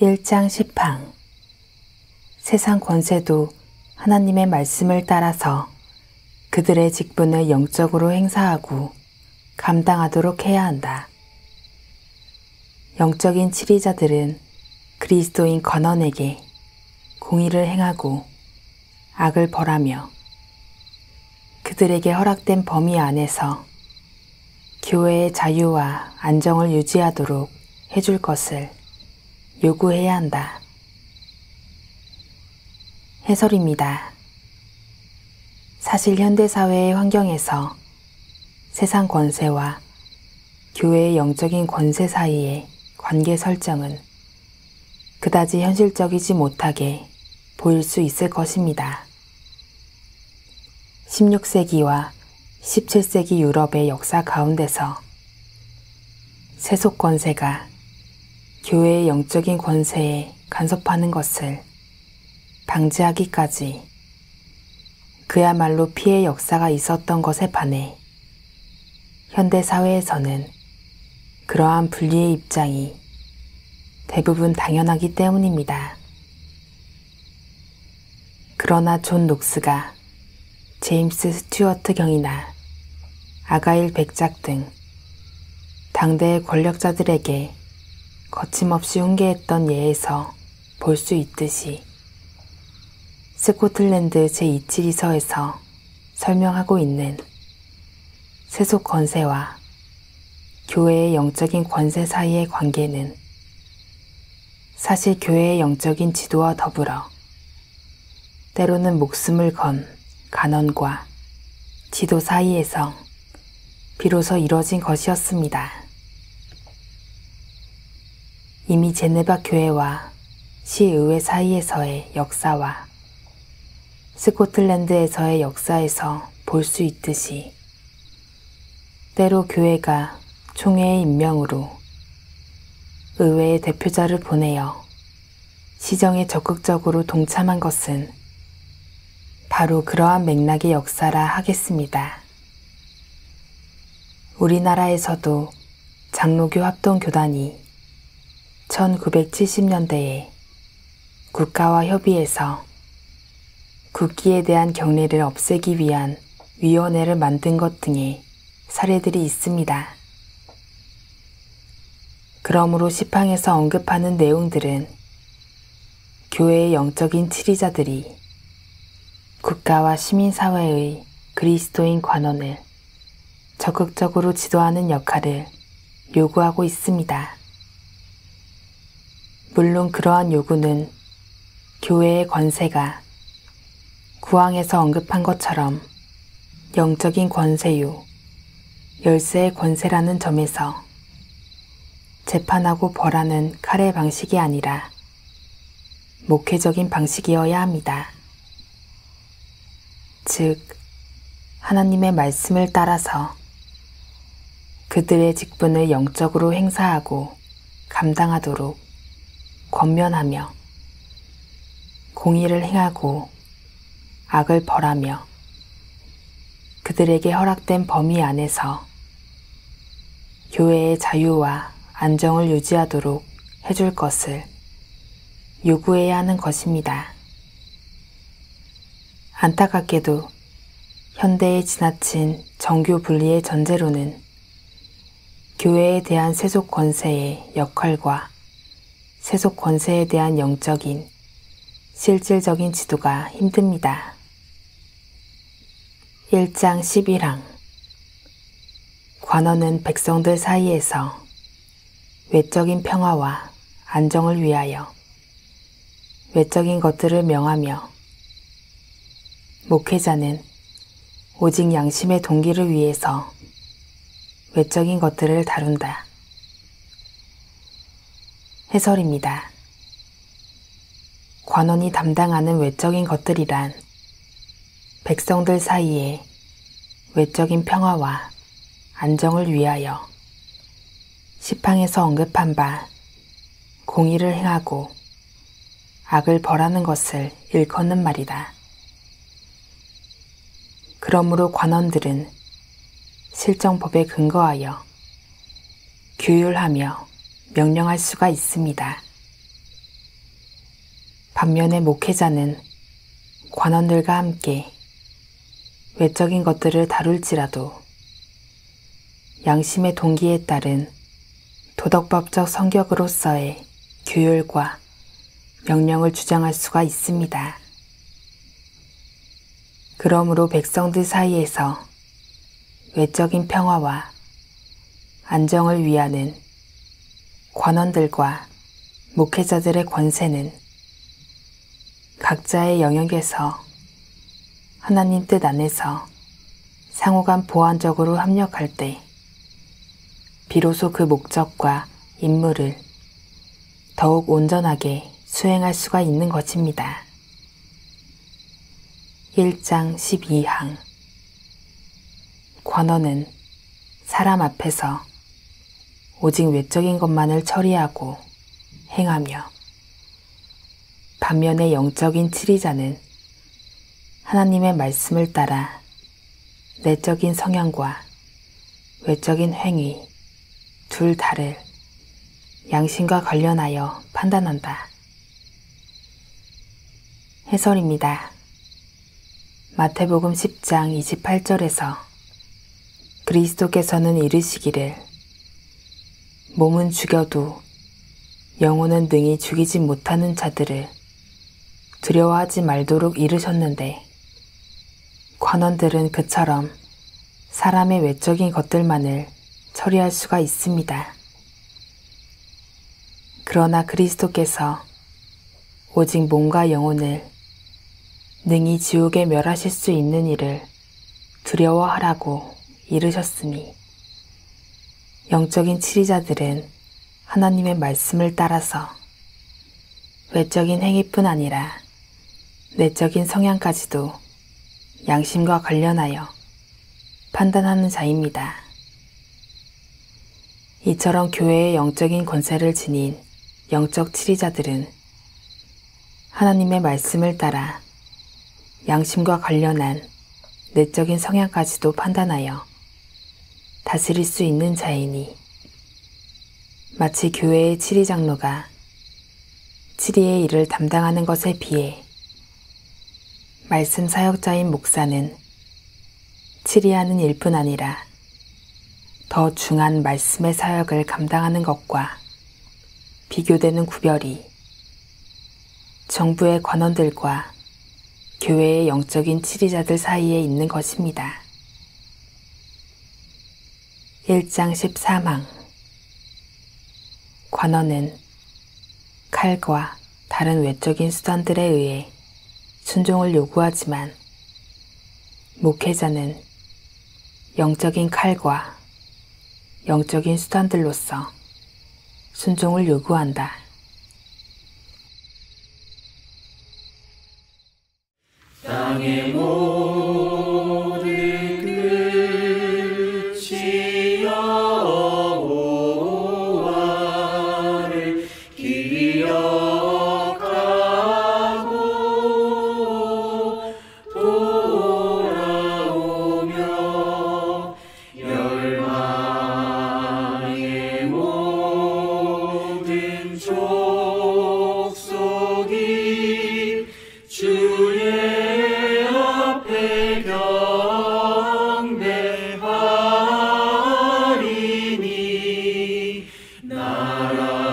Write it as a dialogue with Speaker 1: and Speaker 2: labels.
Speaker 1: 1장 10항 세상 권세도 하나님의 말씀을 따라서 그들의 직분을 영적으로 행사하고 감당하도록 해야 한다. 영적인 치리자들은 그리스도인 건원에게 공의를 행하고 악을 벌하며 그들에게 허락된 범위 안에서 교회의 자유와 안정을 유지하도록 해줄 것을 요구해야 한다. 해설입니다. 사실 현대사회의 환경에서 세상 권세와 교회의 영적인 권세 사이의 관계 설정은 그다지 현실적이지 못하게 보일 수 있을 것입니다. 16세기와 17세기 유럽의 역사 가운데서 세속 권세가 교회의 영적인 권세에 간섭하는 것을 방지하기까지 그야말로 피해 역사가 있었던 것에 반해 현대 사회에서는 그러한 분리의 입장이 대부분 당연하기 때문입니다. 그러나 존 녹스가 제임스 스튜어트 경이나 아가일 백작 등 당대의 권력자들에게 거침없이 훈계했던 예에서 볼 수 있듯이 스코틀랜드 제2치리서에서 설명하고 있는 세속 권세와 교회의 영적인 권세 사이의 관계는 사실 교회의 영적인 지도와 더불어 때로는 목숨을 건 간원과 지도 사이에서 비로소 이뤄진 것이었습니다. 이미 제네바 교회와 시의회 사이에서의 역사와 스코틀랜드에서의 역사에서 볼 수 있듯이 때로 교회가 총회의 임명으로 의회의 대표자를 보내어 시정에 적극적으로 동참한 것은 바로 그러한 맥락의 역사라 하겠습니다. 우리나라에서도 장로교 합동교단이 1970년대에 국가와 협의해서 국기에 대한 경례를 없애기 위한 위원회를 만든 것 등의 사례들이 있습니다. 그러므로 시팡에서 언급하는 내용들은 교회의 영적인 치리자들이 국가와 시민사회의 그리스도인 관원을 적극적으로 지도하는 역할을 요구하고 있습니다. 물론 그러한 요구는 교회의 권세가 구항에서 언급한 것처럼 영적인 권세요, 열쇠의 권세라는 점에서 재판하고 벌하는 칼의 방식이 아니라 목회적인 방식이어야 합니다. 즉, 하나님의 말씀을 따라서 그들의 직분을 영적으로 행사하고 감당하도록 권면하며 공의를 행하고 악을 벌하며 그들에게 허락된 범위 안에서 교회의 자유와 안정을 유지하도록 해줄 것을 요구해야 하는 것입니다. 안타깝게도 현대의 지나친 정교 분리의 전제로는 교회에 대한 세속 권세의 역할과 세속 권세에 대한 영적인, 실질적인 지도가 힘듭니다. 1장 11항 관원은 백성들 사이에서 외적인 평화와 안정을 위하여 외적인 것들을 명하며 목회자는 오직 양심의 동기를 위해서 외적인 것들을 다룬다. 해설입니다. 관원이 담당하는 외적인 것들이란 백성들 사이에 외적인 평화와 안정을 위하여 시팡에서 언급한 바 공의를 행하고 악을 벌하는 것을 일컫는 말이다. 그러므로 관원들은 실정법에 근거하여 규율하며 명령할 수가 있습니다. 반면에 목회자는 관원들과 함께 외적인 것들을 다룰지라도 양심의 동기에 따른 도덕법적 성격으로서의 규율과 명령을 주장할 수가 있습니다. 그러므로 백성들 사이에서 외적인 평화와 안정을 위하는 관원들과 목회자들의 권세는 각자의 영역에서 하나님 뜻 안에서 상호간 보완적으로 협력할 때 비로소 그 목적과 임무를 더욱 온전하게 수행할 수가 있는 것입니다. 1장 12항 관원은 사람 앞에서 오직 외적인 것만을 처리하고 행하며 반면에 영적인 치리자는 하나님의 말씀을 따라 내적인 성향과 외적인 행위 둘 다를 양심과 관련하여 판단한다. 해설입니다. 마태복음 10장 28절에서 그리스도께서는 이르시기를 몸은 죽여도 영혼은 능히 죽이지 못하는 자들을 두려워하지 말도록 이르셨는데 관원들은 그처럼 사람의 외적인 것들만을 처리할 수가 있습니다. 그러나 그리스도께서 오직 몸과 영혼을 능히 지옥에 멸하실 수 있는 일을 두려워하라고 이르셨으니 영적인 치리자들은 하나님의 말씀을 따라서 외적인 행위뿐 아니라 내적인 성향까지도 양심과 관련하여 판단하는 자입니다. 이처럼 교회의 영적인 권세를 지닌 영적 치리자들은 하나님의 말씀을 따라 양심과 관련한 내적인 성향까지도 판단하여 다스릴 수 있는 자이니 마치 교회의 치리장로가 치리의 일을 담당하는 것에 비해 말씀 사역자인 목사는 치리하는 일뿐 아니라 더 중한 말씀의 사역을 감당하는 것과 비교되는 구별이 정부의 관원들과 교회의 영적인 치리자들 사이에 있는 것입니다. 1장 13항 관원은 칼과 다른 외적인 수단들에 의해 순종을 요구하지만 목회자는 영적인 칼과 영적인 수단들로서 순종을 요구한다.
Speaker 2: 땅의 모든 끝이 여호와를 기억하고 돌아오며 열방의 모든 족속이 주의 앞에 경배하리니 나라